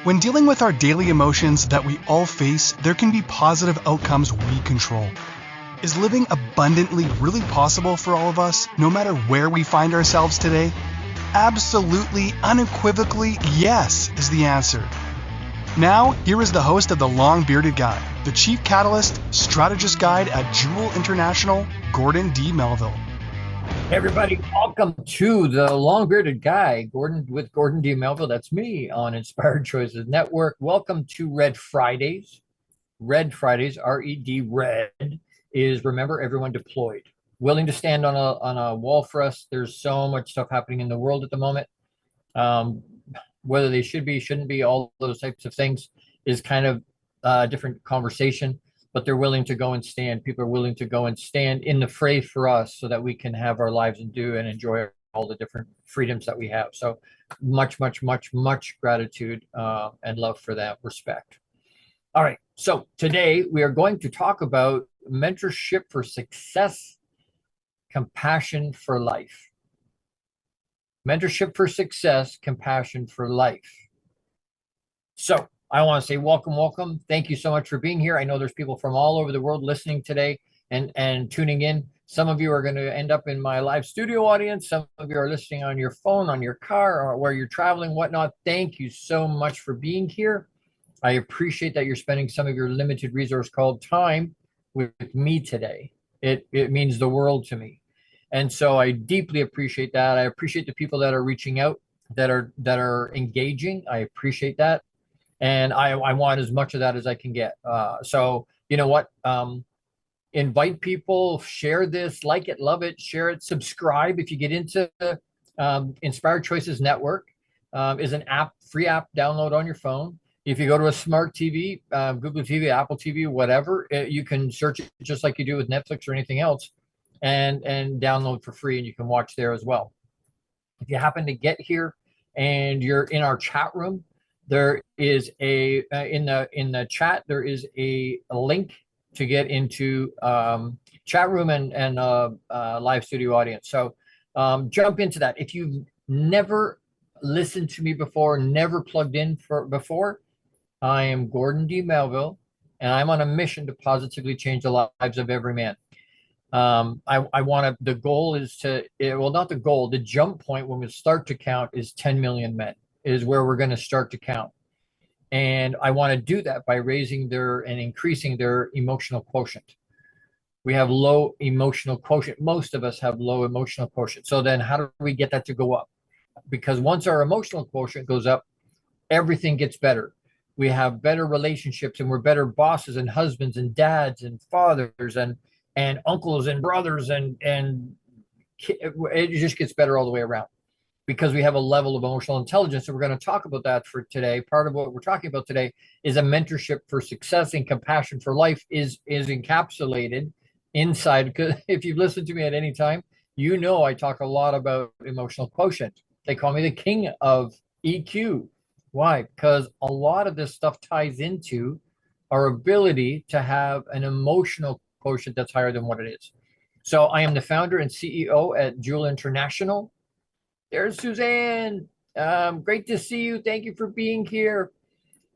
When dealing with our daily emotions that we all face, there can be positive outcomes we control. Is living abundantly really possible for all of us, no matter where we find ourselves today? Absolutely, unequivocally, yes is the answer. Now, here is the host of The Long Bearded Guy, the Chief Catalyst, Strategist Guide at Jewel International, Gordon D. Melville. Hey everybody, welcome to the Long Bearded Guy, Gordon D. Melville. That's me on Inspired Choices Network. Welcome to Red Fridays. Red Fridays, R-E-D, red, is remember everyone deployed. Willing to stand on a wall for us. There's so much stuff happening in the world at the moment. Whether they should be, shouldn't be, all those types of things is kind of a different conversation. But they're willing to go and stand. People are willing to go and stand in the fray for us so that we can have our lives and do and enjoy all the different freedoms that we have. So much gratitude and love for that, respect. All right. So today we are going to talk about mentorship for success, compassion for life. Mentorship for success, compassion for life. So I want to say welcome. Thank you so much for being here. I know there's people from all over the world listening today and tuning in. Some of you are going to end up in my live studio audience. Some of you are listening on your phone, on your car, or where you're traveling, whatnot. Thank you so much for being here. I appreciate that you're spending some of your limited resource called time with me today. It means the world to me. And so I deeply appreciate that. I appreciate the people that are reaching out, that are engaging. I appreciate that. And I want as much of that as I can get. So you know what? Invite people, share this, like it, love it, share it, subscribe. If you get into Inspired Choices Network, is an app, free app download on your phone. If you go to a smart TV, Google TV, Apple TV, whatever, you can search it just like you do with Netflix or anything else, and download for free, and you can watch there as well. If you happen to get here and you're in our chat room, there is a in the chat there is a link to get into chat room and live studio audience. So jump into that. If you've never listened to me before, never plugged in before, I am Gordon D. Melville, and I'm on a mission to positively change the lives of every man. The goal is the jump point when we start to count is 10 million men. Is where we're going to start to count. And I want to do that by raising and increasing their emotional quotient. We have low emotional quotient. Most of us have low emotional quotient. So then how do we get that to go up? Because once our emotional quotient goes up, everything gets better. We have better relationships, and we're better bosses and husbands and dads and fathers and uncles and brothers, and it just gets better all the way around, because we have a level of emotional intelligence. So we're going to talk about that for today. Part of what we're talking about today is a mentorship for success, and compassion for life is encapsulated inside. Because if you've listened to me at any time, you know I talk a lot about emotional quotient. They call me the king of EQ. Why? Because a lot of this stuff ties into our ability to have an emotional quotient that's higher than what it is. So I am the founder and CEO at Jewel International. There's Suzanne. Great to see you. Thank you for being here.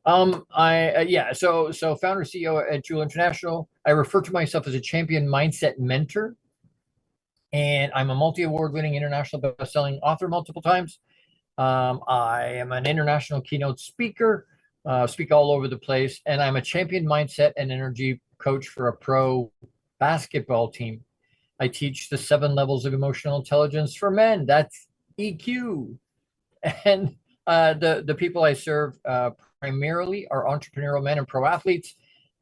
So founder CEO at Jewel International. I refer to myself as a champion mindset mentor, and I'm a multi-award winning international best-selling author multiple times. I am an international keynote speaker, speak all over the place, and I'm a champion mindset and energy coach for a pro basketball team. I teach the 7 levels of emotional intelligence for men. That's EQ. And the people I serve primarily are entrepreneurial men and pro athletes.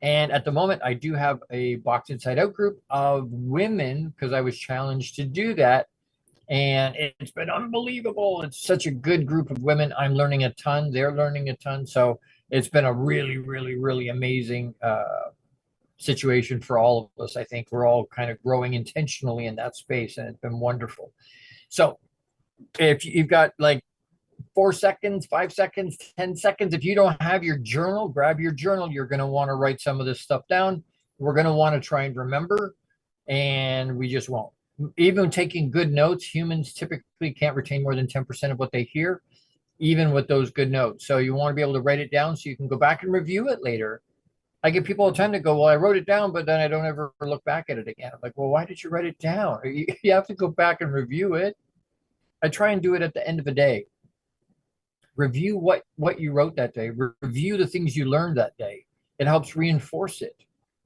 And at the moment, I do have a Box Inside Out group of women, because I was challenged to do that. And it's been unbelievable. It's such a good group of women. I'm learning a ton. They're learning a ton. So it's been a really amazing situation for all of us. I think we're all kind of growing intentionally in that space, and it's been wonderful. So if you've got like 4 seconds, 5 seconds, 10 seconds, if you don't have your journal, grab your journal. You're going to want to write some of this stuff down. We're going to want to try and remember, and we just won't. Even taking good notes, humans typically can't retain more than 10% of what they hear. even with those good notes. So you want to be able to write it down so you can go back and review it later. I get people all the time to go, well, I wrote it down, but then I don't ever look back at it again. I'm like, well, why did you write it down? You have to go back and review it. I try and do it at the end of the day. Review what you wrote that day. Review the things you learned that day. It helps reinforce it.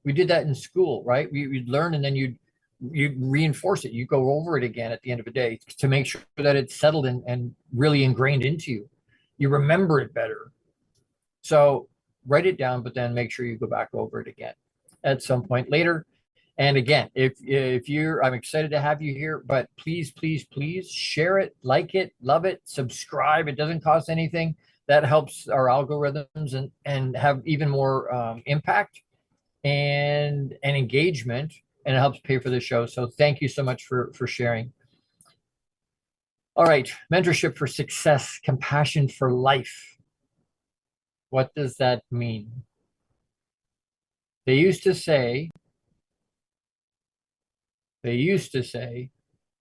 We did that in school, right? You'd learn and then you'd reinforce it. You go over it again at the end of the day to make sure that it's settled and really ingrained into you. You remember it better. So write it down, but then make sure you go back over it again at some point later. And again, if you're, I'm excited to have you here, but please, please, please share it, like it, love it, subscribe. It doesn't cost anything. That helps our algorithms and have even more impact and engagement, and it helps pay for the show. So thank you so much for sharing. All right, mentorship for success, compassion for life. What does that mean? They used to say,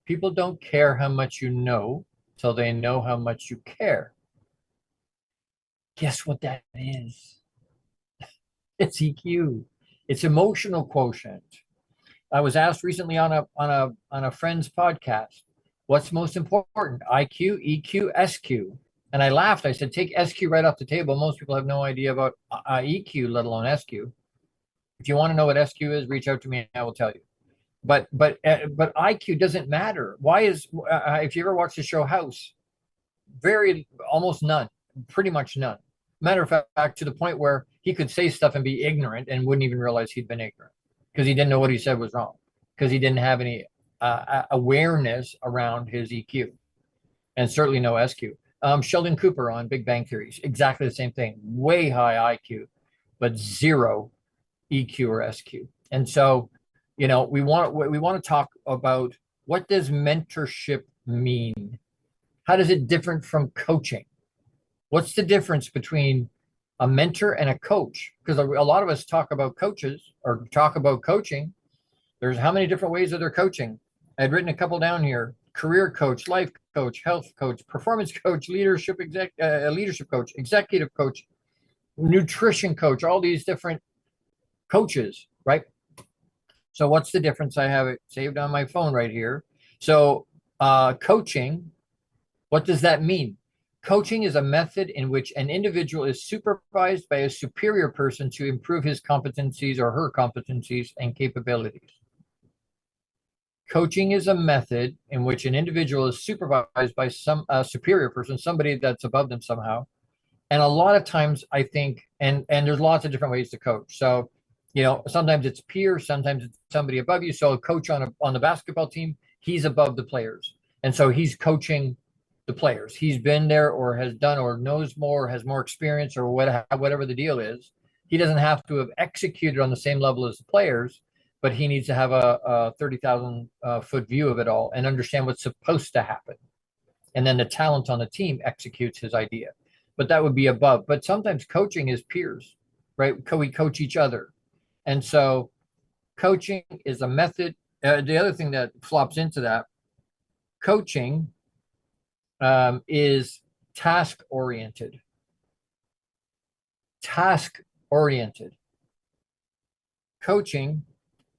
people don't care how much you know till they know how much you care. Guess what that is? It's EQ. It's emotional quotient. I was asked recently on a friend's podcast, what's most important, IQ, EQ, SQ? And I laughed. I said, take SQ right off the table. Most people have no idea about EQ, let alone SQ. If you want to know what SQ is, reach out to me and I will tell you. But IQ doesn't matter. Why is if you ever watch the show House, almost none, pretty much none. Matter of fact, to the point where he could say stuff and be ignorant and wouldn't even realize he'd been ignorant because he didn't know what he said was wrong because he didn't have any awareness around his EQ, and certainly no SQ. Sheldon Cooper on Big Bang Theory, exactly the same thing. Way high IQ, but zero EQ or SQ. And so, we want to talk about, what does mentorship mean? How does it differ from coaching? What's the difference between a mentor and a coach? Because a lot of us talk about coaches or talk about coaching. There's how many different ways that they're coaching? I'd written a couple down here: career coach, life coach, health coach, performance coach, leadership coach, executive coach, nutrition coach, all these different coaches, right? So what's the difference? I have it saved on my phone right here. So coaching, what does that mean? Coaching is a method in which an individual is supervised by a superior person to improve his competencies or her competencies and capabilities. Coaching is a method in which an individual is supervised by some superior person, somebody that's above them somehow. And a lot of times I think, and there's lots of different ways to coach. So, sometimes it's peer, sometimes it's somebody above you. So a coach on the basketball team, he's above the players. And so he's coaching the players. He's been there or has done or knows more, has more experience or whatever the deal is. He doesn't have to have executed on the same level as the players, but he needs to have a 30,000 foot view of it all and understand what's supposed to happen. And then the talent on the team executes his idea. But that would be above. But sometimes coaching is peers, right? We coach each other. And so coaching is a method. The other thing that flops into that, coaching is task-oriented. Task-oriented. Coaching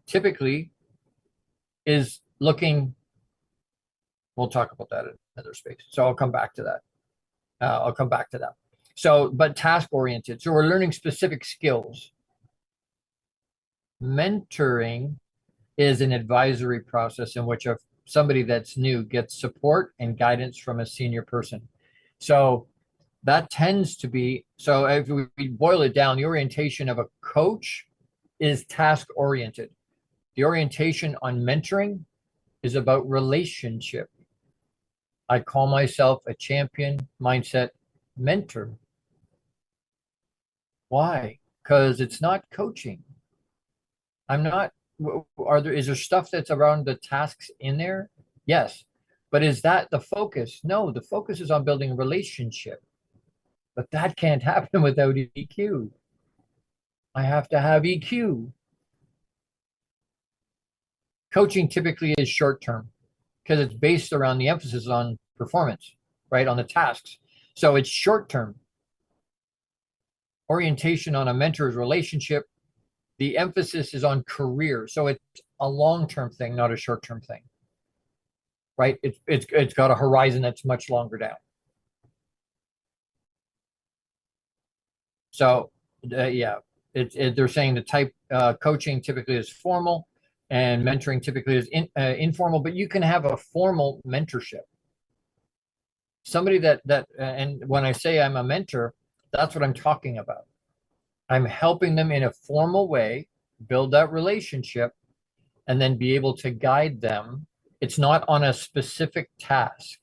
typically is looking, we'll talk about that in another space. So I'll come back to that. So, but task-oriented. So we're learning specific skills. Mentoring is an advisory process in which somebody that's new gets support and guidance from a senior person. So that tends to be, so if we boil it down, the orientation of a coach is task-oriented. The orientation on mentoring is about relationship. I call myself a champion mindset mentor. Why? Because it's not coaching. Is there stuff that's around the tasks in there? Yes. But is that the focus? No, the focus is on building a relationship. But that can't happen without EQ. I have to have EQ. Coaching typically is short term because it's based around the emphasis on performance, right? On the tasks. So it's short-term orientation on a mentor's relationship. The emphasis is on career. So it's a long-term thing, not a short-term thing, right? It's got a horizon that's much longer down. So yeah, they're saying the type coaching typically is formal and mentoring typically is informal, but you can have a formal mentorship. Somebody that and when I say I'm a mentor, that's what I'm talking about. I'm helping them in a formal way build that relationship and then be able to guide them. It's not on a specific task,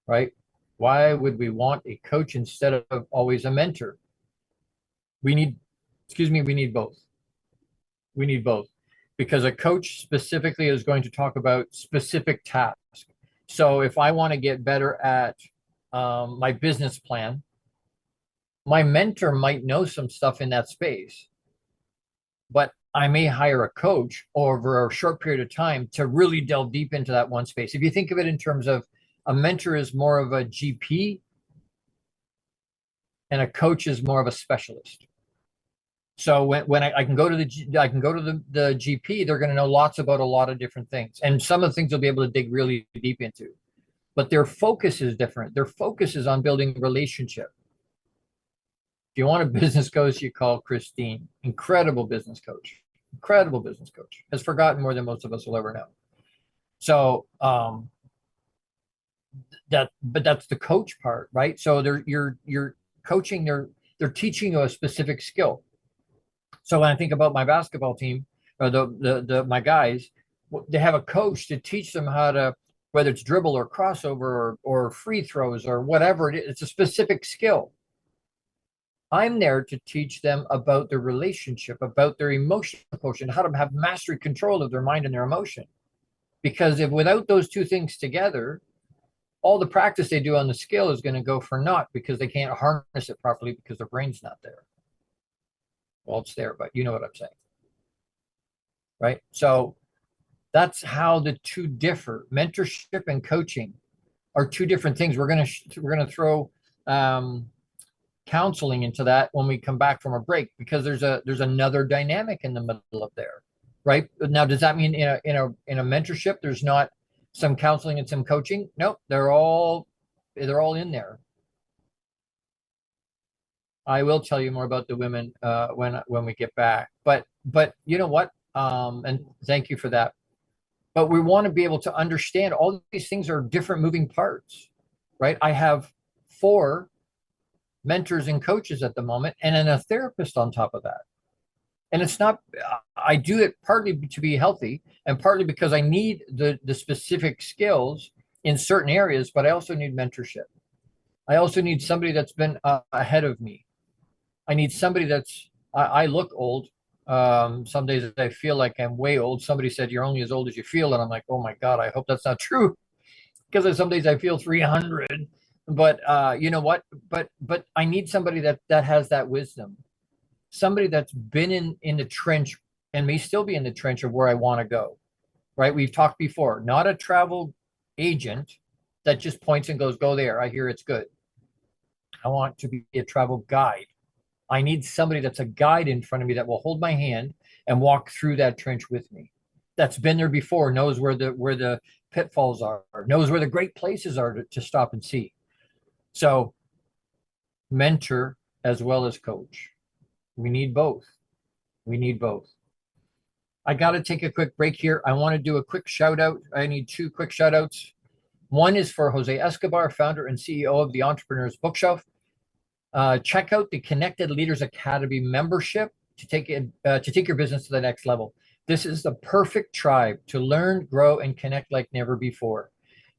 right? Why would we want a coach instead of always a mentor? We need, we need both. We need both because a coach specifically is going to talk about specific tasks. So if I want to get better at my business plan, my mentor might know some stuff in that space, but I may hire a coach over a short period of time to really delve deep into that one space. If you think of it in terms of a mentor is more of a GP and a coach is more of a specialist. So when I can go to the GP, they're going to know lots about a lot of different things, and some of the things they'll be able to dig really deep into. But their focus is different. Their focus is on building relationship. If you want a business coach, you call Christine. Incredible business coach. Incredible business coach. Has forgotten more than most of us will ever know. So but that's the coach part, right? So you're coaching. They're teaching you a specific skill. So when I think about my basketball team or my guys, they have a coach to teach them how to, whether it's dribble or crossover or free throws or whatever it is, it's a specific skill. I'm there to teach them about their relationship, about their emotional quotient, how to have mastery control of their mind and their emotion. Because if without those two things together, all the practice they do on the skill is going to go for naught because they can't harness it properly because their brain's not there. Well, it's there, but you know what I'm saying, right? So that's how the two differ. Mentorship and coaching are two different things. We're gonna throw counseling into that when we come back from a break because there's another dynamic in the middle of there, right? Now, does that mean in a mentorship there's not some counseling and some coaching? Nope, they're all in there. I will tell you more about the women when we get back. But you know what? And thank you for that. But we want to be able to understand all these things are different moving parts, right? I have 4 mentors and coaches at the moment, and then a therapist on top of that. And it's not. I do it partly to be healthy, and partly because I need the specific skills in certain areas. But I also need mentorship. I also need somebody that's been ahead of me. I need somebody that's, I look old. Some days I feel like I'm way old. Somebody said, you're only as old as you feel. And I'm like, oh my God, I hope that's not true. Because some days I feel 300. But you know what? But I need somebody that has that wisdom. Somebody that's been in the trench and may still be in the trench of where I want to go. Right? We've talked before, not a travel agent that just points and goes, go there. I hear it's good. I want to be a travel guide. I need somebody that's a guide in front of me that will hold my hand and walk through that trench with me. That's been there before, knows where the pitfalls are, knows where the great places are to stop and see. So mentor as well as coach. We need both. We need both. I got to take a quick break here. I want to do a quick shout out. I need 2 quick shout outs. One is for Jose Escobar, founder and CEO of the Entrepreneur's Bookshelf. Check out the Connected Leaders Academy membership to take your business to the next level. This is the perfect tribe to learn, grow, and connect like never before.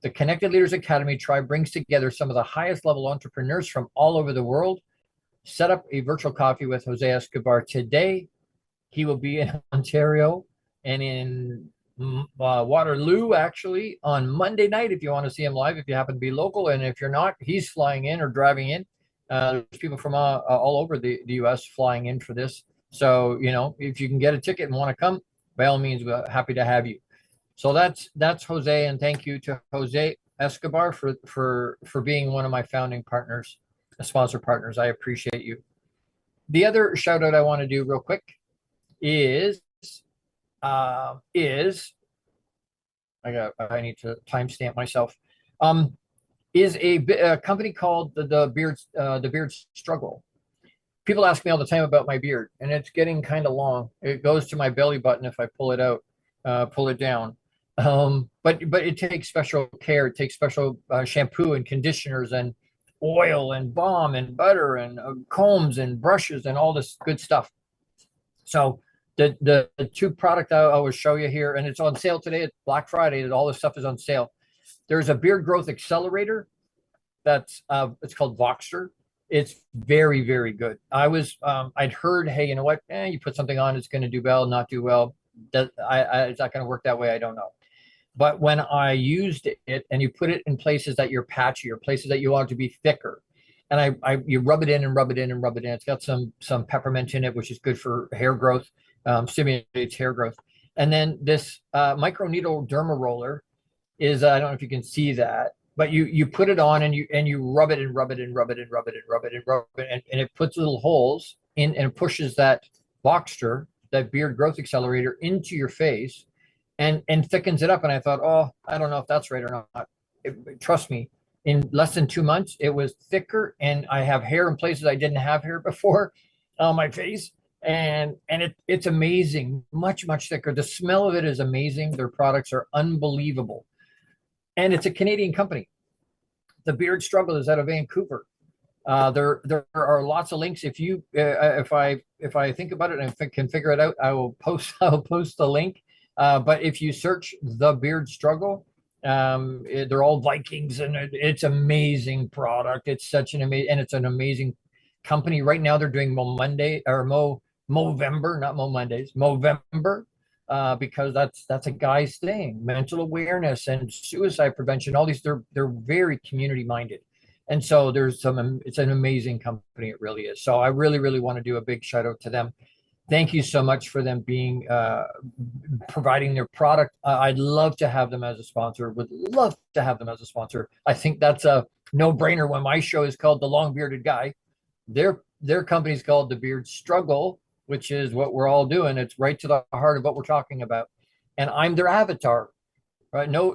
The Connected Leaders Academy tribe brings together some of the highest level entrepreneurs from all over the world. Set up a virtual coffee with Jose Escobar today. He will be in Ontario and in Waterloo, actually, on Monday night if you want to see him live, if you happen to be local. And if you're not, he's flying in or driving in. There's people from all over the U.S. flying in for this. So, you know, if you can get a ticket and want to come, by all means, we're happy to have you. So that's Jose, and thank you to Jose. Escobar for being one of my founding partners, sponsor partners. I appreciate you. The other shout out I want to do real quick is I need to timestamp myself. Is a company called the Beard Struggle. People ask me all the time about my beard, and it's getting kind of long. It goes to my belly button if I pull it out, pull it down. But it takes special care. It takes special shampoo and conditioners and oil and balm and butter and combs and brushes and all this good stuff. So the two product I will show you here, and it's on sale today. It's Black Friday. All this stuff is on sale. There's a beard growth accelerator that's it's called Voxer. It's very, very good. I'd heard, hey, you know what? You put something on, it's going to do well, not do well. It's not going to work that way. I don't know. But when I used it, and you put it in places that you're patchy or places that you want it to be thicker, and you rub it in and rub it in and rub it in. It's got some peppermint in it, which is good for hair growth, stimulates hair growth. And then this microneedle derma roller is, I don't know if you can see that, but you put it on and you rub it and rub it and rub it and rub it and rub it and rub it, and it puts little holes in and pushes that Voxer, that beard growth accelerator, into your face and thickens it up. And I thought, oh, I don't know if that's right or not. Trust me, in less than 2 months, it was thicker, and I have hair in places I didn't have hair before on my face. And it's amazing, much, much thicker. The smell of it is amazing. Their products are unbelievable. And it's a Canadian company. The Beard Struggle is out of Vancouver. There are lots of links. If I think about it and if I can figure it out, I'll post the link. But if you search the Beard Struggle, they're all Vikings, and it's amazing product. It's such an amazing, and it's an amazing company. Right now they're doing Movember, not Mo Mondays, Movember. Because that's a guy's thing. Mental awareness and suicide prevention, all these, they're very community minded. And so it's an amazing company. It really is. So I really, really want to do a big shout out to them. Thank you so much for them providing their product. I'd love to have them as a sponsor. Would love to have them as a sponsor. I think that's a no brainer when my show is called The Long Bearded Guy. Their company's called The Beard Struggle, which is what we're all doing. It's right to the heart of what we're talking about. And I'm their avatar, right? No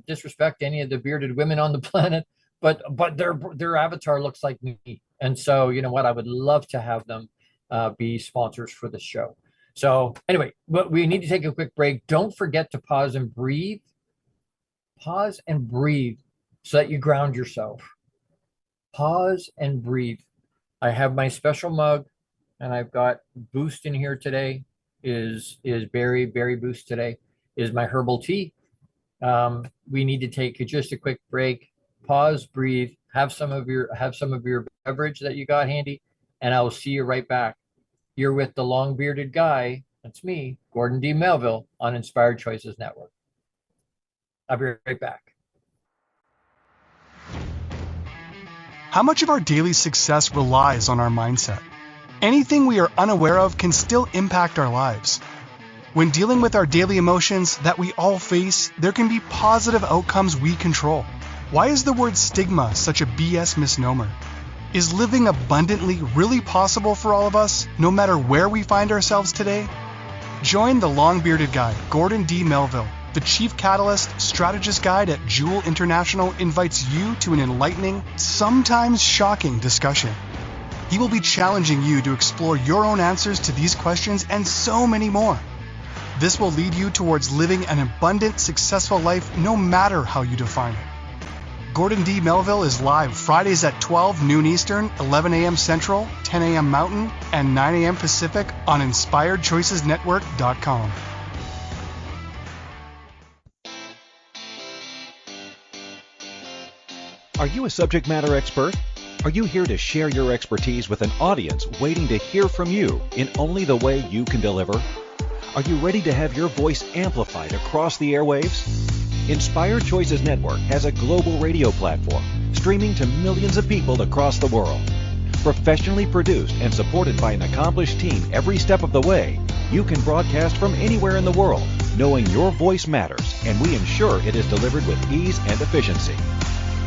disrespect to any of the bearded women on the planet, but their avatar looks like me. And so, you know what? I would love to have them be sponsors for the show. So anyway, but we need to take a quick break. Don't forget to pause and breathe. Pause and breathe so that you ground yourself. Pause and breathe. I have my special mug. And I've got Boost in here today. Is Berry Boost today? Is my herbal tea. We need to take just a quick break. Pause, breathe. Have some of your beverage that you got handy, and I will see you right back. You're with the long bearded guy. That's me, Gordon D. Melville, on Inspired Choices Network. I'll be right back. How much of our daily success relies on our mindset? Anything we are unaware of can still impact our lives. When dealing with our daily emotions that we all face, there can be positive outcomes we control. Why is the word stigma such a BS misnomer? Is living abundantly really possible for all of us, no matter where we find ourselves today? Join the long-bearded guy, Gordon D. Melville. The Chief Catalyst Strategist Guide at Jewel International invites you to an enlightening, sometimes shocking discussion. He will be challenging you to explore your own answers to these questions and so many more. This will lead you towards living an abundant, successful life no matter how you define it. Gordon D. Melville is live Fridays at 12 noon Eastern, 11 a.m. Central, 10 a.m. Mountain, and 9 a.m. Pacific on InspiredChoicesNetwork.com. Are you a subject matter expert? Are you here to share your expertise with an audience waiting to hear from you in only the way you can deliver? Are you ready to have your voice amplified across the airwaves? Inspired Choices Network has a global radio platform streaming to millions of people across the world. Professionally produced and supported by an accomplished team every step of the way, you can broadcast from anywhere in the world knowing your voice matters, and we ensure it is delivered with ease and efficiency.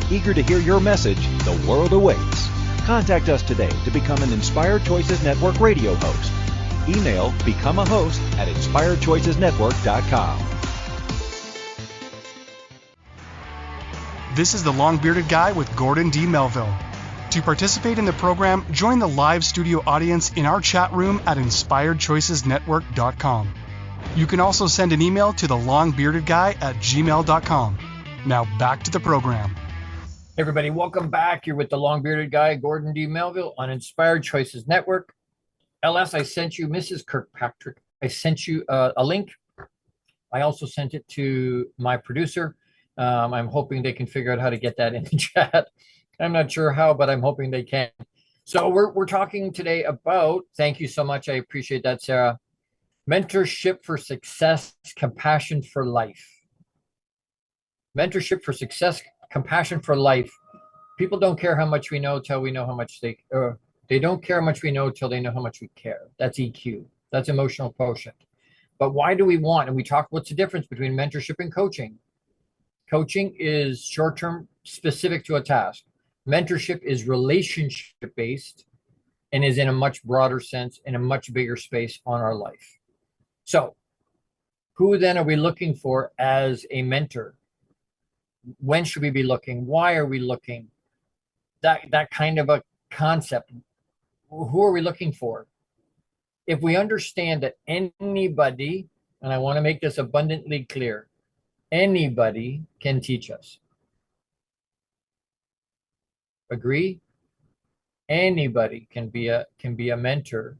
Eager to hear your message, the world awaits. Contact us today to become an Inspired Choices Network radio host. Email become a host at inspiredchoicesnetwork.com. This is the Long Bearded Guy with Gordon D. Melville. To participate in the program, join the live studio audience in our chat room at inspiredchoicesnetwork.com. You can also send an email to thelongbeardedguy@gmail.com. Now back to the program. Hey everybody, welcome back. You're with the Long Bearded Guy, Gordon D. Melville on Inspired Choices Network. LS, I sent you, Mrs. Kirkpatrick, I sent you a link. I also sent it to my producer. I'm hoping they can figure out how to get that in the chat. I'm not sure how, but I'm hoping they can. So we're talking today about, thank you so much. I appreciate that, Sarah. Mentorship for Success, Compassion for Life. Mentorship for Success, Compassion for Life. People don't care how much we know till we know how much they don't care how much we know till they know how much we care. That's EQ. That's emotional quotient. But why do we want, and we talk, what's the difference between mentorship and coaching? Coaching is short-term, specific to a task. Mentorship is relationship-based and is in a much broader sense, in a much bigger space on our life. So who then are we looking for as a mentor? When should we be looking? Why are we looking? That kind of a concept. Who are we looking for? If we understand that anybody, and I want to make this abundantly clear, anybody can teach us. Agree? Anybody can be a mentor.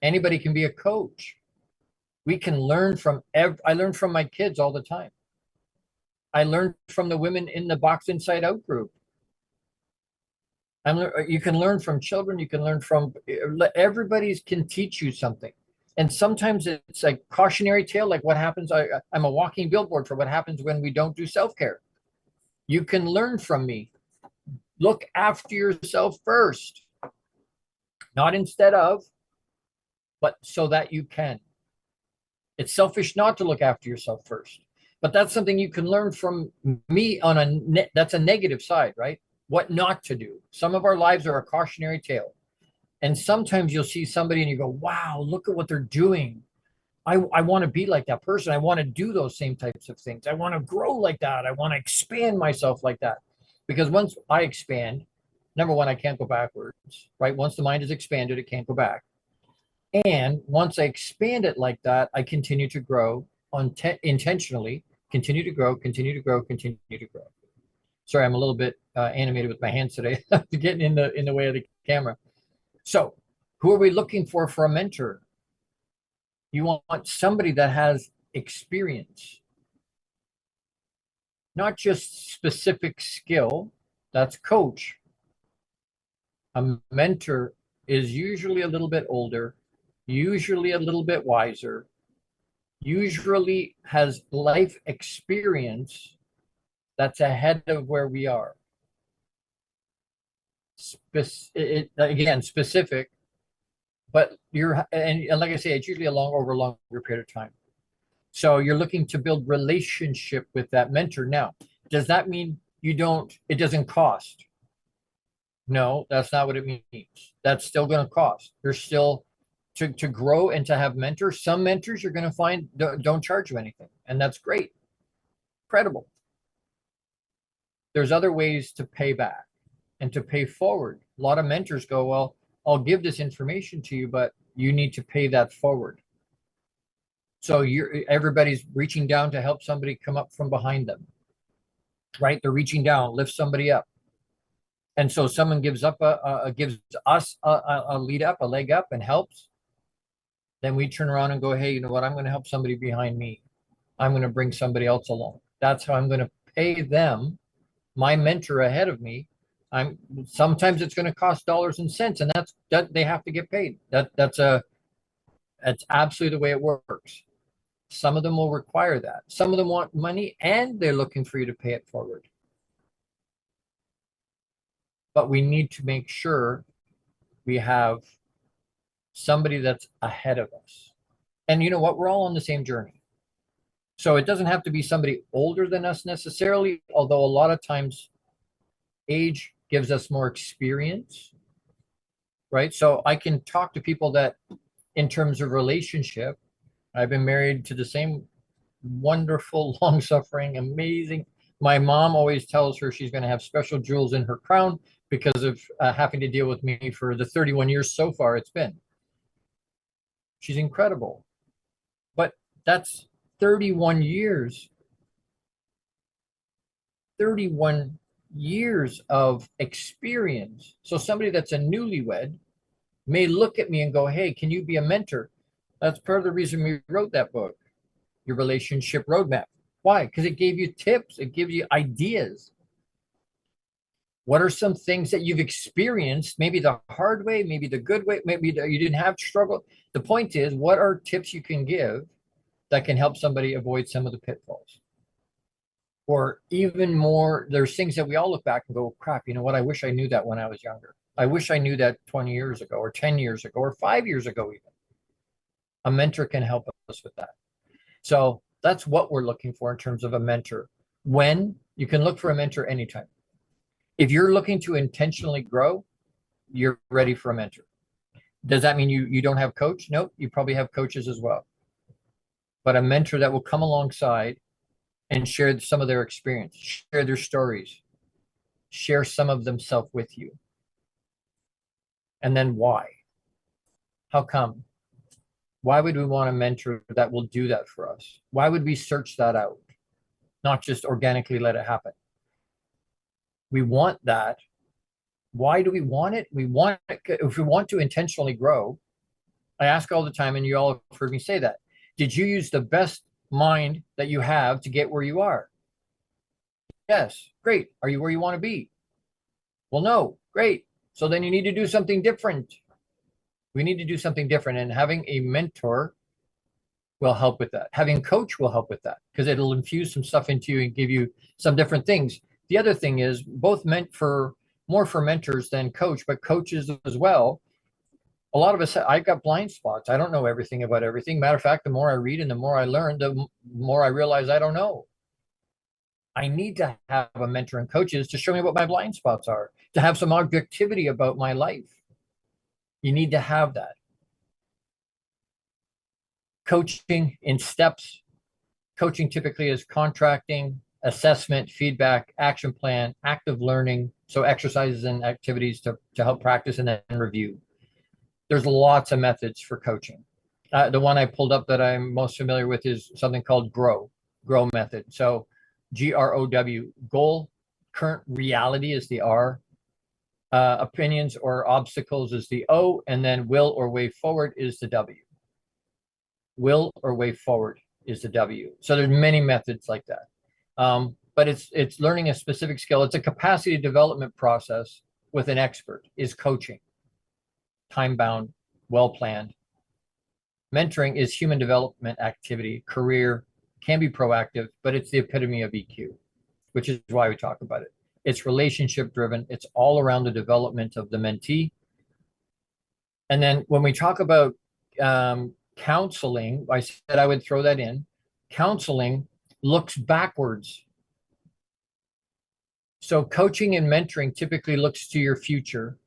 Anybody can be a coach. We can learn from I learn from my kids all the time. I learned from the women in the Box Inside Out group. You can learn from children. You can learn from everybody can teach you something. And sometimes it's a cautionary tale, like what happens. I'm a walking billboard for what happens when we don't do self-care. You can learn from me. Look after yourself first, not instead of, but so that you can. It's selfish not to look after yourself first, but that's something you can learn from me on that's a negative side, right? What not to do. Some of our lives are a cautionary tale. And sometimes you'll see somebody and you go, wow, look at what they're doing. I want to be like that person. I want to do those same types of things. I want to grow like that. I want to expand myself like that. Because once I expand, number one, I can't go backwards, right? Once the mind is expanded, it can't go back. And once I expand it like that, I continue to grow intentionally, continue to grow, continue to grow, continue to grow. Sorry, I'm a little bit animated with my hands today, getting in the way of the camera. So who are we looking for a mentor? You want somebody that has experience, not just specific skill. That's coach. A mentor is usually a little bit older, usually a little bit wiser, usually has life experience that's ahead of where we are. Again, specific, but and like I say, it's usually over a longer period of time. So you're looking to build relationship with that mentor. Now, does that mean it doesn't cost? No, that's not what it means. That's still going to cost. There's still to grow and to have mentors. Some mentors you're going to find don't charge you anything, and that's great. Incredible. There's other ways to pay back and to pay forward. A lot of mentors go, well, I'll give this information to you, but you need to pay that forward. So everybody's reaching down to help somebody come up from behind them, right? They're reaching down, lift somebody up. And so someone gives us a lead up, a leg up and helps. Then we turn around and go, hey, you know what? I'm going to help somebody behind me. I'm going to bring somebody else along. That's how I'm going to pay them, my mentor ahead of me. Sometimes it's going to cost dollars and cents, and that they have to get paid. That's absolutely the way it works. Some of them will require that. Some of them want money and they're looking for you to pay it forward. But we need to make sure we have somebody that's ahead of us. And you know what? We're all on the same journey. So it doesn't have to be somebody older than us necessarily, although a lot of times age gives us more experience, right? So I can talk to people that, in terms of relationship, I've been married to the same wonderful, long-suffering, amazing. My mom always tells her she's going to have special jewels in her crown because of having to deal with me for the 31 years so far it's been. She's incredible. But that's 31 years. 31 years of experience. So somebody that's a newlywed may look at me and go, hey, can you be a mentor? That's part of the reason we wrote that book, Your Relationship Roadmap. Why? Because it gave you tips, it gives you ideas. What are some things that you've experienced, maybe the hard way, maybe the good way, maybe you didn't have struggle? The point is, what are tips you can give that can help somebody avoid some of the pitfalls? Or even more, there's things that we all look back and go, crap, you know what? I wish I knew that when I was younger. I wish I knew that 20 years ago or 10 years ago or 5 years ago even. A mentor can help us with that. So that's what we're looking for in terms of a mentor. When you can look for a mentor anytime. If you're looking to intentionally grow, you're ready for a mentor. Does that mean you don't have coach? Nope, you probably have coaches as well. But a mentor that will come alongside and share some of their experience, share their stories, share some of themselves with you. And then why? How come? Why would we want a mentor that will do that for us? Why would we search that out? Not just organically let it happen. We want that. Why do we want it? We want it if we want to intentionally grow. I ask all the time, and you all have heard me say that. Did you use the best mind that you have to get where you are? Yes. Great. Are you where you want to be? Well, no. Great. So then you need to do something different. We need to do something different. And having a mentor will help with that. Having a coach will help with that because it'll infuse some stuff into you and give you some different things. The other thing is both meant for more for mentors than coach, but coaches as well. A lot of us, I've got blind spots. I don't know everything about everything. Matter of fact, the more I read and the more I learn, the more I realize I don't know. I need to have a mentor and coaches to show me what my blind spots are, to have some objectivity about my life. You need to have that. Coaching in steps. Coaching typically is contracting, assessment, feedback, action plan, active learning. So exercises and activities to help practice and then review. There's lots of methods for coaching. The one I pulled up that I'm most familiar with is something called GROW method. So GROW, goal, current reality is the R, opinions or obstacles is the O, and then will or way forward is the W. Will or way forward is the W. So there's many methods like that. But it's learning a specific skill. It's a capacity development process with an expert is coaching. Time-bound, well-planned. Mentoring is human development activity, career, can be proactive, but it's the epitome of EQ, which is why we talk about it. It's relationship-driven. It's all around the development of the mentee. And then when we talk about counseling, I said I would throw that in. Counseling looks backwards. So coaching and mentoring typically looks to your future.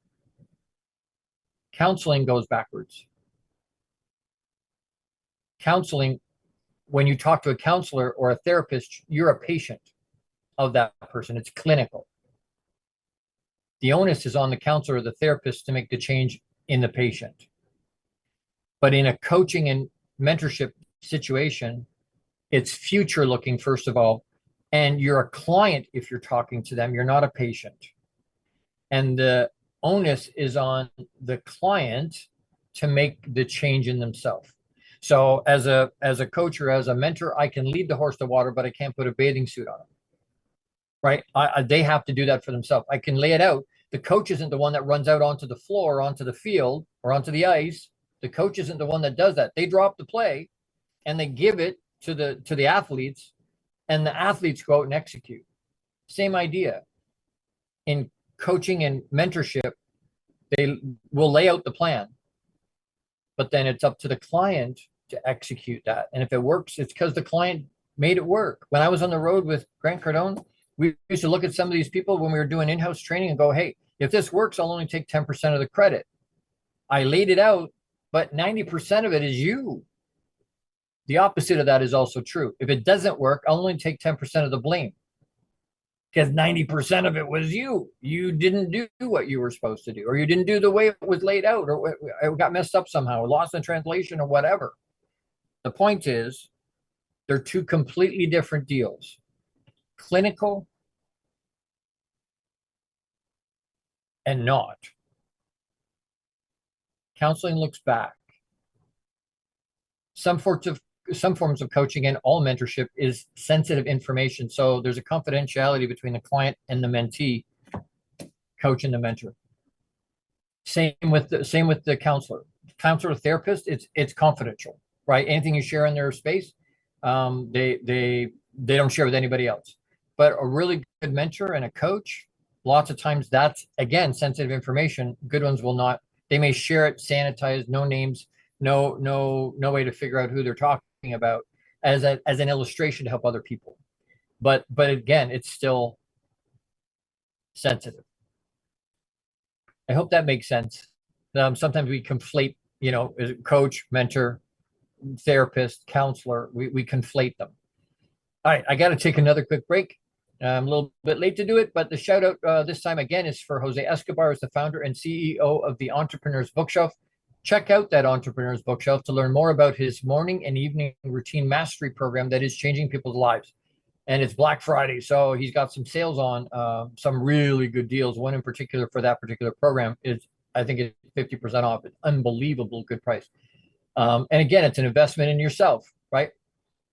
Counseling goes backwards. Counseling, when you talk to a counselor or a therapist, you're a patient of that person. It's clinical. The onus is on the counselor or the therapist to make the change in the patient. But in a coaching and mentorship situation, it's future looking, first of all, and you're a client if you're talking to them. You're not a patient. And the onus is on the client to make the change in themselves. So as a coach or as a mentor, I can lead the horse to water, but I can't put a bathing suit on them. Right? They have to do that for themselves. I can lay it out. The coach isn't the one that runs out onto the floor, onto the field, or onto the ice. The coach isn't the one that does that. They drop the play and they give it to the athletes, and the athletes go out and execute. Same idea. In coaching and mentorship, they will lay out the plan, but then it's up to the client to execute that. And if it works, it's because the client made it work. When I was on the road with Grant Cardone, we used to look at some of these people when we were doing in-house training and go, hey, if this works, I'll only take 10% of the credit. I laid it out, but 90% of it is you. The opposite of that is also true. If it doesn't work, I'll only take 10% of the blame, because 90% of it was you. You didn't do what you were supposed to do, or you didn't do the way it was laid out, or it got messed up somehow, or lost in translation, or whatever. The point is, they're two completely different deals. Clinical and not. Counseling looks back. Some forms of coaching and all mentorship is sensitive information. So there's a confidentiality between the client and the mentee, coach and the mentor. Same with the counselor. Counselor, therapist, it's confidential, right? Anything you share in their space, they don't share with anybody else. But a really good mentor and a coach, lots of times that's, again, sensitive information. Good ones will not. They may share it sanitized, no names, no way to figure out who they're talking about, as an illustration to help other people. But again, it's still sensitive. I hope that makes sense. Sometimes we conflate, coach, mentor, therapist, counselor, we conflate them. All right, I got to take another quick break. I'm a little bit late to do it, but the shout out this time again is for Jose Escobar, as the founder and CEO of the Entrepreneur's Bookshelf. Check out that Entrepreneur's Bookshelf to learn more about his morning and evening routine mastery program that is changing people's lives. And it's Black Friday, so he's got some sales on, some really good deals. One in particular for that particular program is, I think it's 50% off. It's unbelievable good price. And again, it's an investment in yourself, right?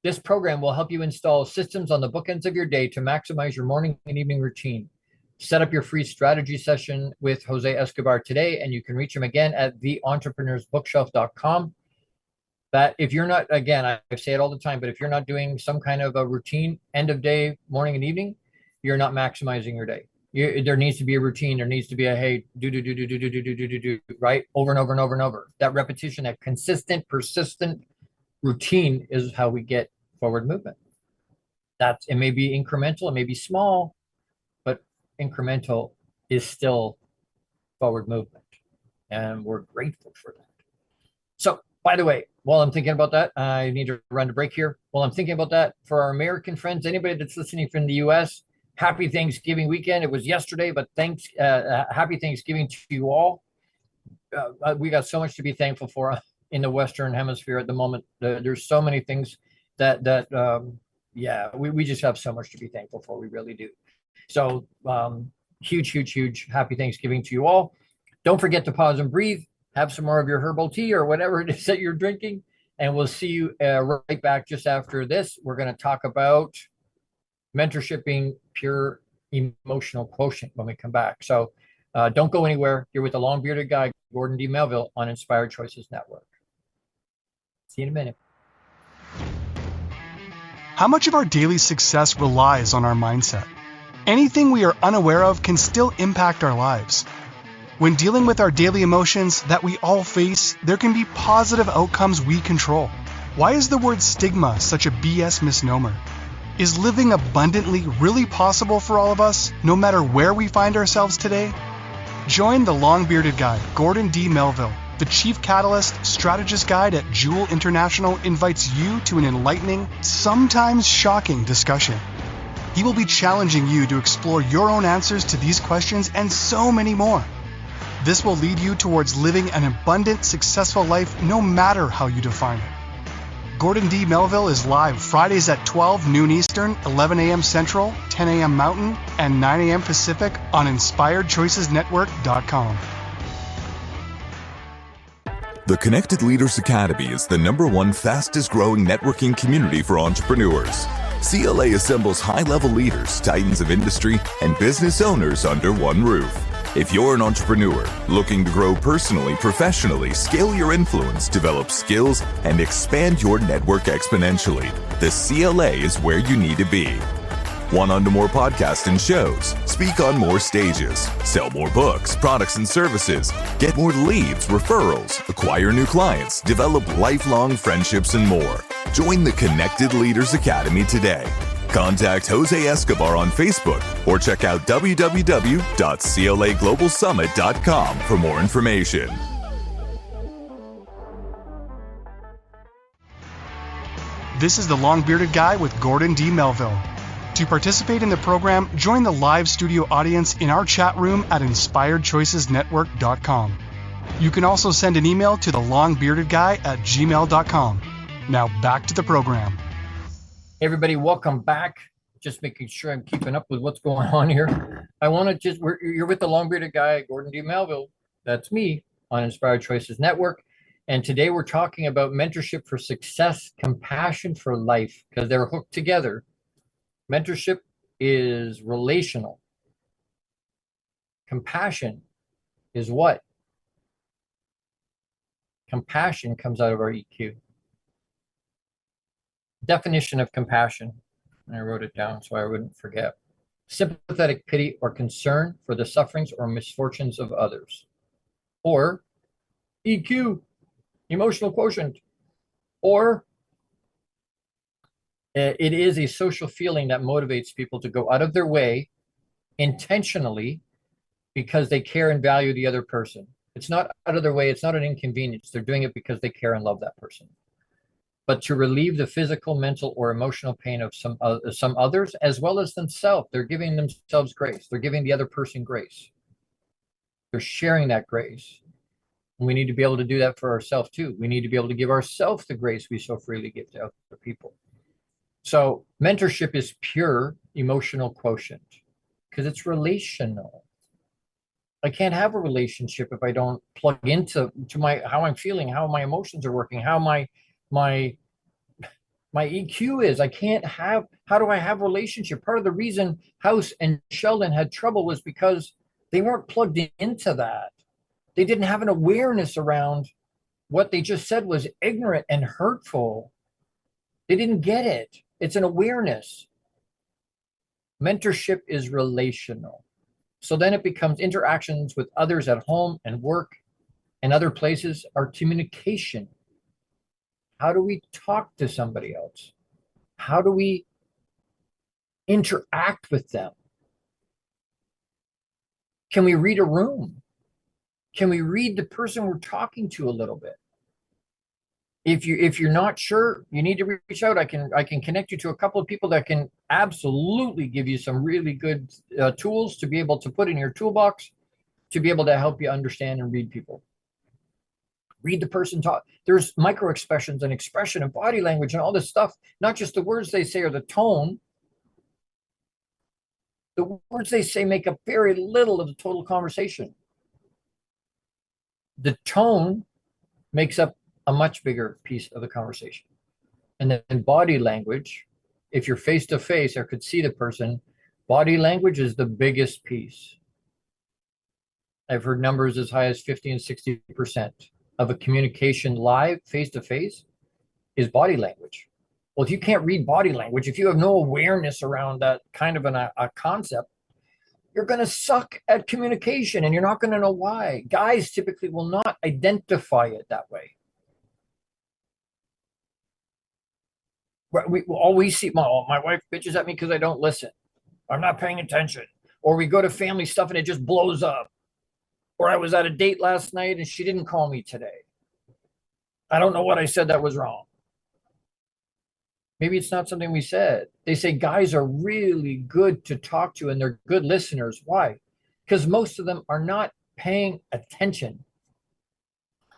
This program will help you install systems on the bookends of your day to maximize your morning and evening routine. Set up your free strategy session with Jose Escobar today, and you can reach him again at theentrepreneur'sbookshelf.com. That if you're not, again, I say it all the time, but if you're not doing some kind of a routine end of day, morning and evening, you're not maximizing your day. There needs to be a routine. There needs to be a, hey, do, right? Over and over and over and over. That repetition, that consistent, persistent routine is how we get forward movement. It may be incremental, it may be small, but incremental is still forward movement. And we're grateful for that. So, by the way, while I'm thinking about that, I need to run to break here. While I'm thinking about that, for our American friends, anybody that's listening from the US, happy Thanksgiving weekend. It was yesterday, but happy Thanksgiving to you all. We got so much to be thankful for in the Western Hemisphere at the moment. There's so many things we just have so much to be thankful for. We really do. So huge happy Thanksgiving to you all. Don't forget to pause and breathe. Have some more of your herbal tea or whatever it is that you're drinking. And we'll see you right back just after this. We're going to talk about mentorship being pure emotional quotient when we come back. So don't go anywhere. You're with the long-bearded guy, Gordon D. Melville, on Inspired Choices Network. See you in a minute. How much of our daily success relies on our mindset? Anything we are unaware of can still impact our lives. When dealing with our daily emotions that we all face, there can be positive outcomes we control. Why is the word stigma such a BS misnomer? Is living abundantly really possible for all of us, no matter where we find ourselves today? Join the long-bearded guy, Gordon D. Melville. The Chief Catalyst Strategist Guide at Jewel International invites you to an enlightening, sometimes shocking discussion. He will be challenging you to explore your own answers to these questions and so many more. This will lead you towards living an abundant, successful life no matter how you define it. Gordon D. Melville is live Fridays at 12 noon Eastern, 11 a.m. Central, 10 a.m. Mountain, and 9 a.m. Pacific on InspiredChoicesNetwork.com. The Connected Leaders Academy is the #1 fastest growing networking community for entrepreneurs. CLA assembles high-level leaders, titans of industry, and business owners under one roof. If you're an entrepreneur looking to grow personally, professionally, scale your influence, develop skills, and expand your network exponentially, the CLA is where you need to be. Want on to more podcasts and shows, speak on more stages, sell more books, products, and services, get more leads, referrals, acquire new clients, develop lifelong friendships, and more. Join the Connected Leaders Academy today. Contact Jose Escobar on Facebook or check out www.claglobalsummit.com for more information. This is the Long Bearded Guy with Gordon D. Melville. To participate in the program, join the live studio audience in our chat room at inspiredchoicesnetwork.com. You can also send an email to thelongbeardedguy@gmail.com. Now back to the program. Hey everybody, welcome back. Just making sure I'm keeping up with what's going on here. You're with the Long Bearded Guy, Gordon D. Melville. That's me on Inspired Choices Network. And today we're talking about mentorship for success, compassion for life, because they're hooked together. Mentorship is relational. Compassion is what? Compassion comes out of our EQ. Definition of compassion. I wrote it down so I wouldn't forget. Sympathetic pity or concern for the sufferings or misfortunes of others. Or EQ, emotional quotient. Or it is a social feeling that motivates people to go out of their way intentionally because they care and value the other person. It's not out of their way. It's not an inconvenience. They're doing it because they care and love that person. But to relieve the physical, mental, or emotional pain of some others, as well as themselves. They're giving themselves grace. They're giving the other person grace. They're sharing that grace. And we need to be able to do that for ourselves too. We need to be able to give ourselves the grace we so freely give to other people. So mentorship is pure emotional quotient because it's relational. I can't have a relationship if I don't plug into how I'm feeling, how my emotions are working, how my EQ is. How do I have a relationship? Part of the reason House and Sheldon had trouble was because they weren't plugged into that. They didn't have an awareness around what they just said was ignorant and hurtful. They didn't get it. It's an awareness. Mentorship is relational. So then it becomes interactions with others at home and work and other places are communication. How do we talk to somebody else? How do we interact with them? Can we read a room? Can we read the person we're talking to a little bit? If you're not sure, you need to reach out. I can connect you to a couple of people that can absolutely give you some really good tools to be able to put in your toolbox to be able to help you understand and read people. Read the person talk. There's micro expressions and expression and body language and all this stuff, not just the words they say or the tone. The words they say make up very little of the total conversation. The tone makes up a much bigger piece of the conversation. And then body language, if you're face to face or could see the person, body language is the biggest piece. I've heard numbers as high as 50 and 60% of a communication live face to face is body language. Well, if you can't read body language, if you have no awareness around that kind of a concept, you're going to suck at communication and you're not going to know why. Guys typically will not identify it that way. We see my wife bitches at me because I don't listen. I'm not paying attention. Or we go to family stuff and it just blows up. Or I was at a date last night and she didn't call me today. I don't know what I said that was wrong. Maybe it's not something we said. They say guys are really good to talk to and they're good listeners. Why? Because most of them are not paying attention.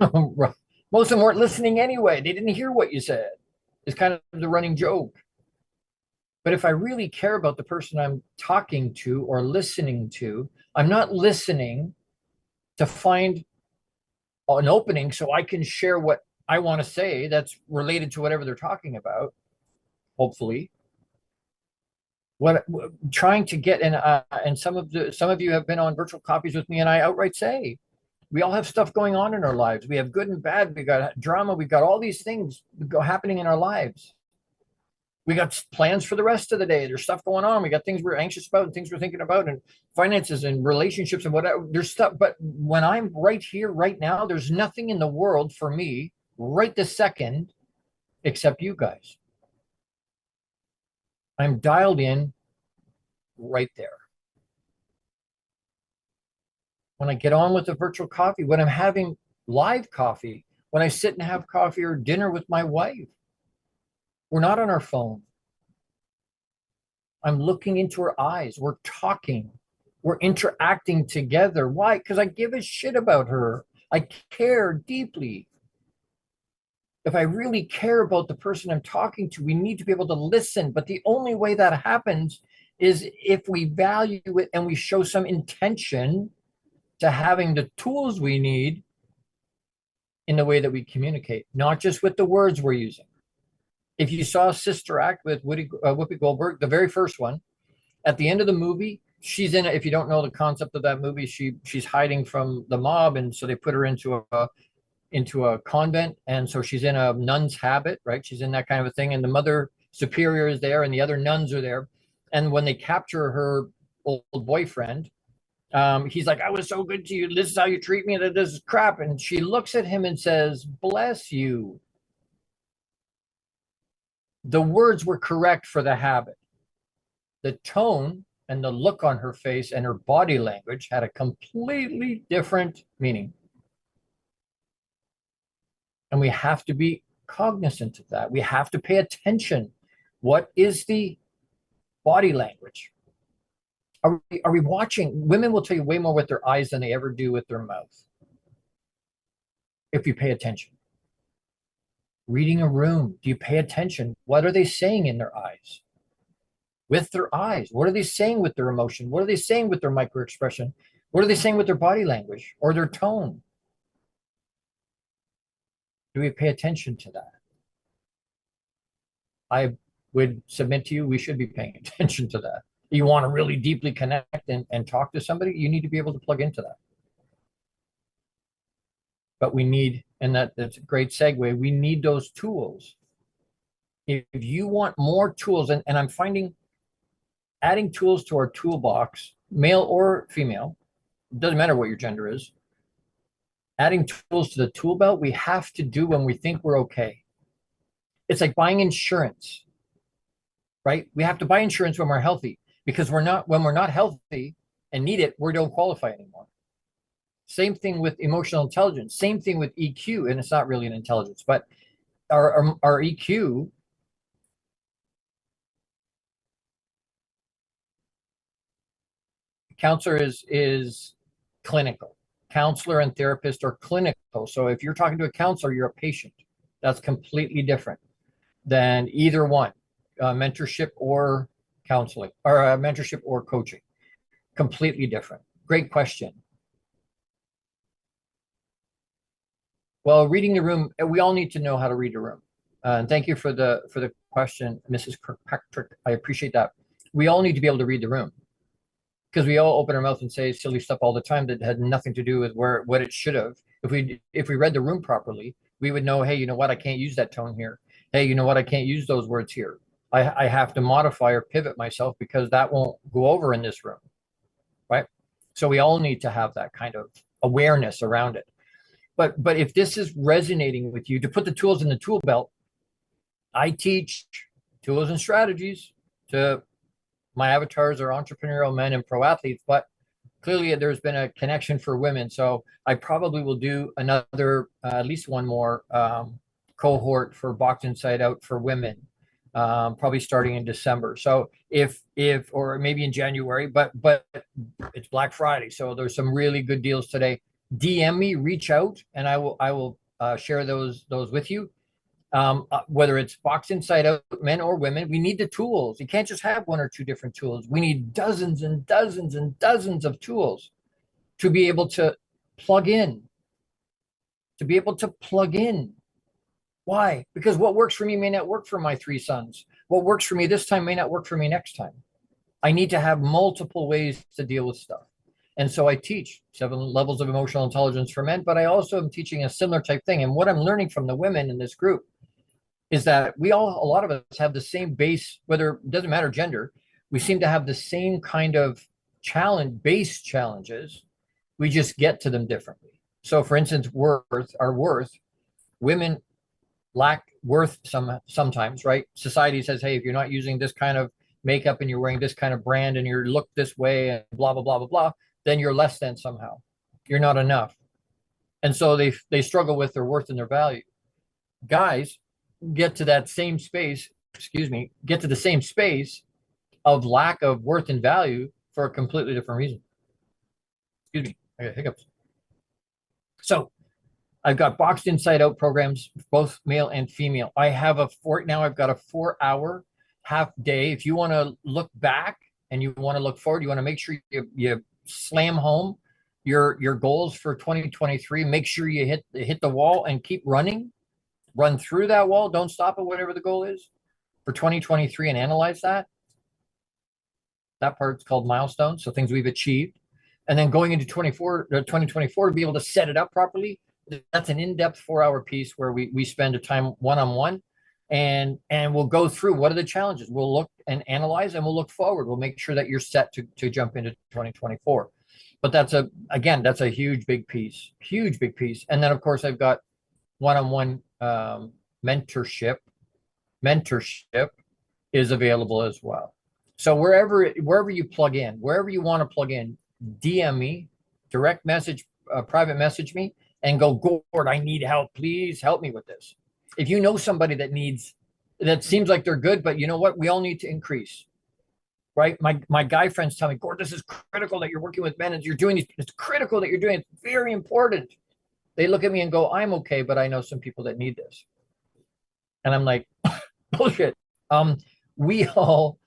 Most of them weren't listening anyway. They didn't hear what you said. It's kind of the running joke. But if I really care about the person I'm talking to or listening to, I'm not listening to find an opening so I can share what I want to say that's related to whatever they're talking about, hopefully. Trying to get and some of you have been on virtual copies with me, and I outright say, we all have stuff going on in our lives. We have good and bad. We got drama. We got all these things happening in our lives. We got plans for the rest of the day. There's stuff going on. We got things we're anxious about and things we're thinking about and finances and relationships and whatever. There's stuff. But when I'm right here, right now, there's nothing in the world for me right this second except you guys. I'm dialed in right there. When I get on with the virtual coffee, when I'm having live coffee, when I sit and have coffee or dinner with my wife, we're not on our phone. I'm looking into her eyes. We're talking. We're interacting together. Why? Because I give a shit about her. I care deeply. If I really care about the person I'm talking to, we need to be able to listen. But the only way that happens is if we value it and we show some intention to having the tools we need in the way that we communicate, not just with the words we're using. If you saw Sister Act with Whoopi Goldberg, the very first one, at the end of the movie, she's in. If you don't know the concept of that movie, she's hiding from the mob, and so they put her into a convent, and so she's in a nun's habit, right? She's in that kind of a thing, and the mother superior is there, and the other nuns are there, and when they capture her old boyfriend, he's like, "I was so good to you. This is how you treat me. That this is crap." And she looks at him and says, "Bless you." The words were correct for the habit. The tone and the look on her face and her body language had a completely different meaning. And we have to be cognizant of that. We have to pay attention. What is the body language? Are we watching? Women will tell you way more with their eyes than they ever do with their mouth, if you pay attention. Reading a room, do you pay attention? What are they saying in their eyes? With their eyes, what are they saying with their emotion? What are they saying with their micro expression? What are they saying with their body language or their tone? Do we pay attention to that? I would submit to you, we should be paying attention to that. You want to really deeply connect and talk to somebody, you need to be able to plug into that. But we need, and that's a great segue, we need those tools. If you want more tools, and I'm finding adding tools to our toolbox, male or female, doesn't matter what your gender is, adding tools to the tool belt, we have to do when we think we're okay. It's like buying insurance, right? We have to buy insurance when we're healthy, because when we're not healthy and need it, we don't qualify anymore. Same thing with emotional intelligence, same thing with EQ, and it's not really an intelligence, but our EQ, counselor is clinical. Counselor and therapist are clinical. So if you're talking to a counselor, you're a patient. That's completely different than either one, mentorship or counseling, or mentorship or coaching. Completely different. Great question. Well, reading the room, we all need to know how to read a room. And thank you for the question, Mrs. Kirkpatrick. I appreciate that. We all need to be able to read the room, because we all open our mouth and say silly stuff all the time that had nothing to do with what it should have. If we read the room properly, we would know, hey, you know what, I can't use that tone here. Hey, you know what, I can't use those words here. I have to modify or pivot myself because that won't go over in this room, right? So we all need to have that kind of awareness around it. But if this is resonating with you, to put the tools in the tool belt, I teach tools and strategies to my avatars are entrepreneurial men and pro athletes, but clearly there's been a connection for women. So I probably will do another, at least one more cohort for Box Inside Out for women, probably starting in December. So if or maybe in January, but it's Black Friday, so there's some really good deals today. DM me, reach out, and I will share those with you. Whether it's Box Inside Out, men or women, we need the tools. You can't just have one or two different tools. We need dozens and dozens and dozens of tools to be able to plug in. Why? Because what works for me may not work for my three sons. What works for me this time may not work for me next time. I need to have multiple ways to deal with stuff. And so I teach 7 levels of emotional intelligence for men, but I also am teaching a similar type thing. And what I'm learning from the women in this group is that a lot of us have the same base, whether it doesn't matter gender, we seem to have the same kind of base challenges. We just get to them differently. So for instance, our worth, women lack worth sometimes, right? Society says, hey, if you're not using this kind of makeup and you're wearing this kind of brand and you look this way and blah, blah, blah, blah, blah, then you're less than somehow. You're not enough. And so they struggle with their worth and their value. Guys get to that same space, get to the same space of lack of worth and value for a completely different reason. Excuse me, I got hiccups. So I've got boxed inside out programs, both male and female. I've got a 4-hour half day. If you want to look back and you want to look forward, you want to make sure you slam home your goals for 2023. Make sure you hit the wall and keep running. Run through that wall. Don't stop at whatever the goal is for 2023 and analyze that. That part's called milestones, so things we've achieved. And then going into 2024 to be able to set it up properly. That's an in-depth 4-hour piece where we spend a time one-on-one and we'll go through what are the challenges. We'll look and analyze and we'll look forward. We'll make sure that you're set to jump into 2024. But that's a huge, big piece. And then, of course, I've got one-on-one mentorship. Mentorship is available as well. So wherever you plug in, wherever you want to plug in, DM me, direct message, private message me, and go, Gord, I need help. Please help me with this. If you know somebody that seems like they're good, but you know what? We all need to increase, right? My guy friends tell me, Gord, this is critical that you're working with men and you're doing these. It's critical that you're doing it. It's very important. They look at me and go, I'm okay, but I know some people that need this. And I'm like, bullshit. We all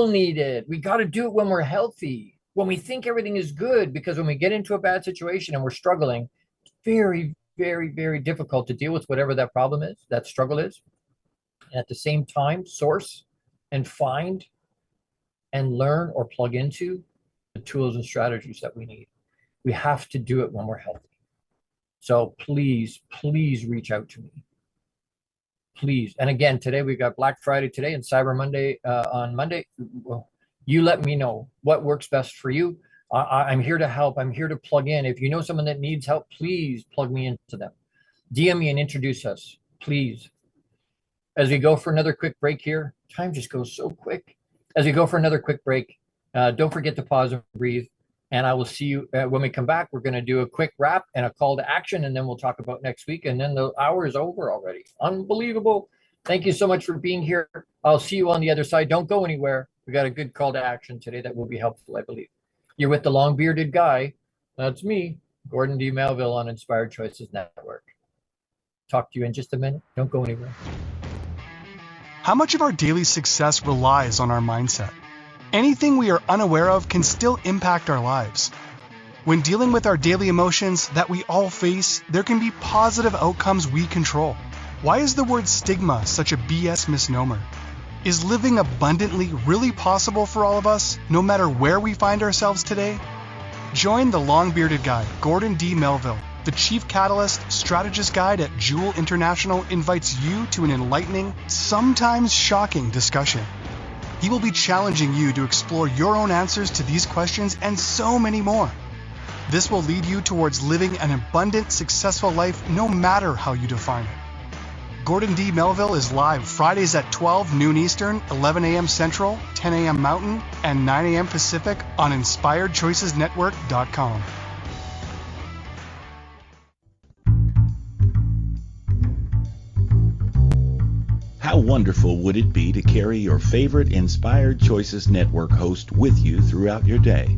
need it. We got to do it when we're healthy, when we think everything is good, because when we get into a bad situation and we're struggling, it's very, very, very difficult to deal with whatever that problem is, that struggle is. And at the same time, source and find and learn or plug into the tools and strategies that we need. We have to do it when we're healthy. So please reach out to me. Please. And again, today we got Black Friday today and Cyber Monday on Monday. Well, you let me know what works best for you. I'm here to help. I'm here to plug in. If you know someone that needs help, please plug me into them. DM me and introduce us, please. As we go for another quick break here, time just goes so quick. As we go for another quick break, don't forget to pause and breathe. And I will see you when we come back. We're going to do a quick wrap and a call to action, and then we'll talk about next week. And then the hour is over already. Unbelievable. Thank you so much for being here. I'll see you on the other side. Don't go anywhere. We got a good call to action today that will be helpful, I believe. You're with the long-bearded guy. That's me, Gordon D. Melville on Inspired Choices Network. Talk to you in just a minute. Don't go anywhere. How much of our daily success relies on our mindset? Anything we are unaware of can still impact our lives. When dealing with our daily emotions that we all face, there can be positive outcomes we control. Why is the word stigma such a BS misnomer? Is living abundantly really possible for all of us, no matter where we find ourselves today? Join the long-bearded guy, Gordon D. Melville. The Chief Catalyst Strategist Guide at Jewel International invites you to an enlightening, sometimes shocking discussion. He will be challenging you to explore your own answers to these questions and so many more. This will lead you towards living an abundant, successful life no matter how you define it. Gordon D. Melville is live Fridays at 12 noon Eastern, 11 a.m. Central, 10 a.m. Mountain, and 9 a.m. Pacific on InspiredChoicesNetwork.com. How wonderful would it be to carry your favorite Inspired Choices Network host with you throughout your day?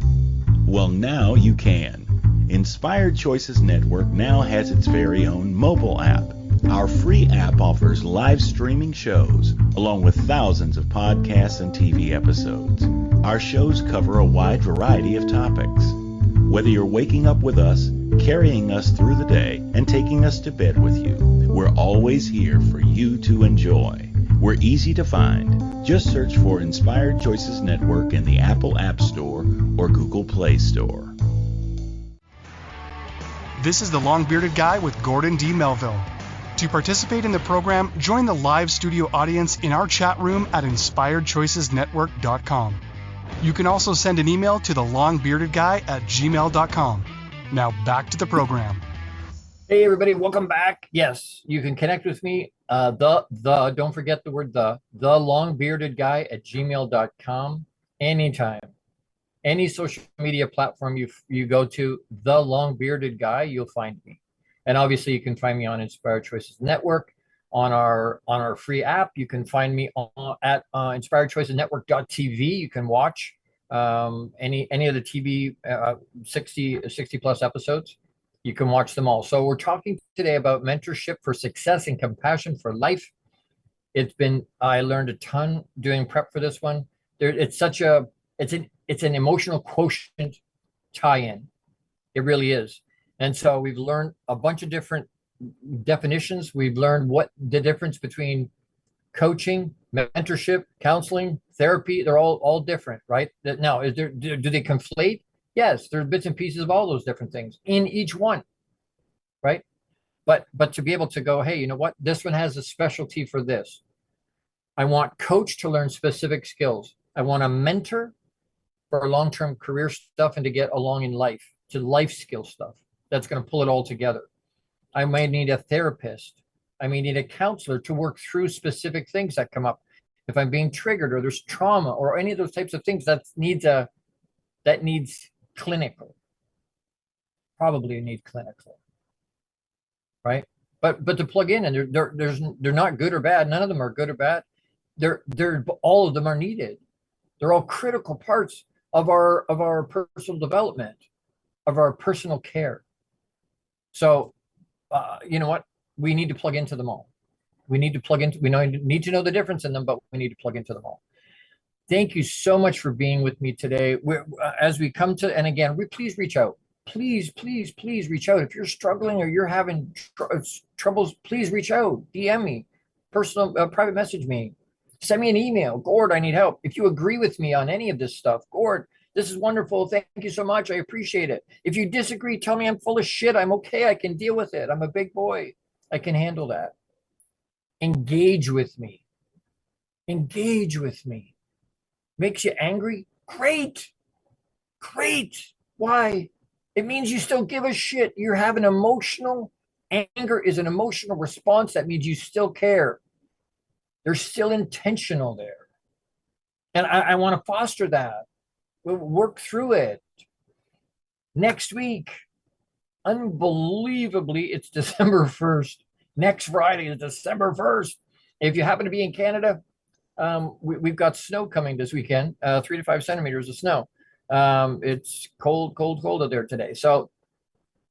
Well, now you can. Inspired Choices Network now has its very own mobile app. Our free app offers live streaming shows, along with thousands of podcasts and TV episodes. Our shows cover a wide variety of topics. Whether you're waking up with us, carrying us through the day, and taking us to bed with you, we're always here for you to enjoy. We're easy to find. Just search for Inspired Choices Network in the Apple App Store or Google Play Store. This is the Long-Bearded Guy with Gordon D. Melville. To participate in the program, join the live studio audience in our chat room at InspiredChoicesNetwork.com. You can also send an email to thelongbeardedguy@gmail.com. Now back to the program. Hey everybody, welcome back. Yes, you can connect with me. Don't forget the word the longbeardedguy@gmail.com anytime. Any social media platform you go to, the long bearded guy, you'll find me. And obviously you can find me on Inspired Choices Network on our free app. You can find me at inspiredchoicesnetwork.tv. You can watch any of the TV 60 plus episodes. You can watch them all. So we're talking today about mentorship for success and compassion for life. I learned a ton doing prep for this one. It's an emotional quotient tie-in. It really is. And so we've learned a bunch of different definitions. We've learned what the difference between coaching, mentorship, counseling, therapy, they're all different, right? Now, do they conflate? Yes, there's bits and pieces of all those different things in each one, right? But to be able to go, hey, you know what? This one has a specialty for this. I want coach to learn specific skills. I want a mentor for long-term career stuff and to get along in life, to life skill stuff. That's going to pull it all together. I might need a therapist. I may need a counselor to work through specific things that come up. If I'm being triggered or there's trauma or any of those types of things that needs clinical, probably need clinical, right? But to plug in, and they're not good or bad. None of them are good or bad. They're all of them are needed. They're all critical parts of our personal development, of our personal care. So, you know what? We need to plug into them all. We need to need to know the difference in them, but we need to plug into them all. Thank you so much for being with me today. As we come to, and again, please reach out. Please reach out. If you're struggling or you're having troubles, please reach out. DM me, private message me, send me an email. Gord, I need help. If you agree with me on any of this stuff, Gord, this is wonderful. Thank you so much. I appreciate it. If you disagree, tell me I'm full of shit. I'm okay. I can deal with it. I'm a big boy. I can handle that. Engage with me. Engage with me. Makes you angry? Great. Why? It means you still give a shit. You have an emotional, anger is an emotional response. That means you still care. They're still intentional there. And I want to foster that. We'll work through it. Next week, unbelievably, it's December 1st. Next Friday is December 1st. If you happen to be in Canada, we've got snow coming this weekend, 3 to 5 centimeters of snow. It's cold out there today. So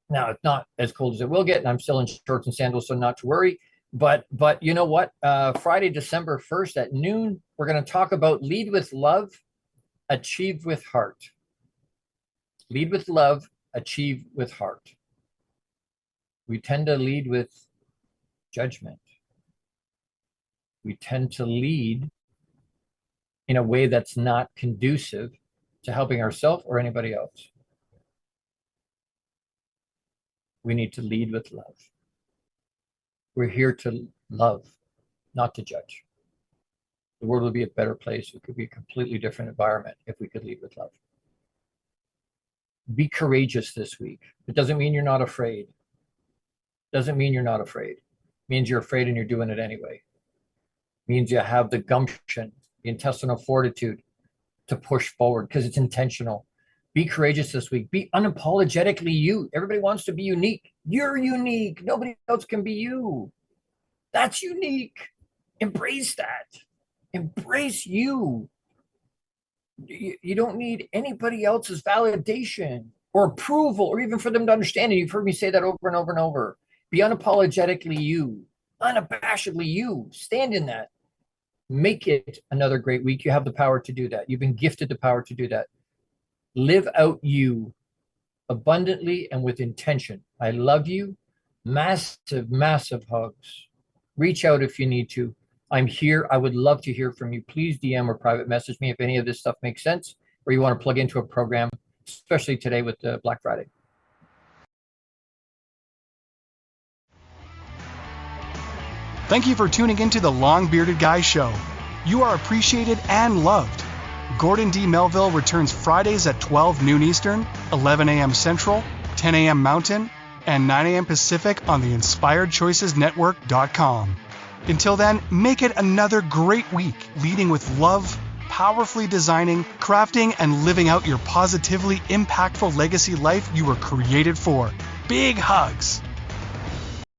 now it's not as cold as it will get, and I'm still in shorts and sandals, so not to worry. But you know what? Friday, December 1st at noon, we're going to talk about lead with love, achieve with heart. Lead with love, achieve with heart. We tend to lead with judgment. We tend to lead in a way that's not conducive to helping ourselves or anybody else. We need to lead with love. We're here to love, not to judge. The world would be a better place. It could be a completely different environment if we could lead with love. Be courageous this week. It doesn't mean you're not afraid. Doesn't mean you're not afraid. It means you're afraid and you're doing it anyway. It means you have the gumption, the intestinal fortitude to push forward because it's intentional. Be courageous this week. Be unapologetically you. Everybody wants to be unique. You're unique. Nobody else can be you. That's unique. Embrace that. Embrace you. You don't need anybody else's validation or approval or even for them to understand it. You've heard me say that over and over and over. Be unapologetically you. Unabashedly you. Stand in that. Make it another great week. You have the power to do that. You've been gifted the power to do that. Live out you abundantly and with intention. I love you. Massive, massive hugs. Reach out if you need to. I'm here. I would love to hear from you. Please DM or private message me if any of this stuff makes sense or you want to plug into a program, especially today with Black Friday. Thank you for tuning into the Long Bearded Guy Show. You are appreciated and loved. Gordon D. Melville returns Fridays at 12 noon Eastern, 11 a.m. Central, 10 a.m. Mountain, and 9 a.m. Pacific on the InspiredChoicesNetwork.com. Until then, make it another great week leading with love, powerfully designing, crafting, and living out your positively impactful legacy life you were created for. Big hugs!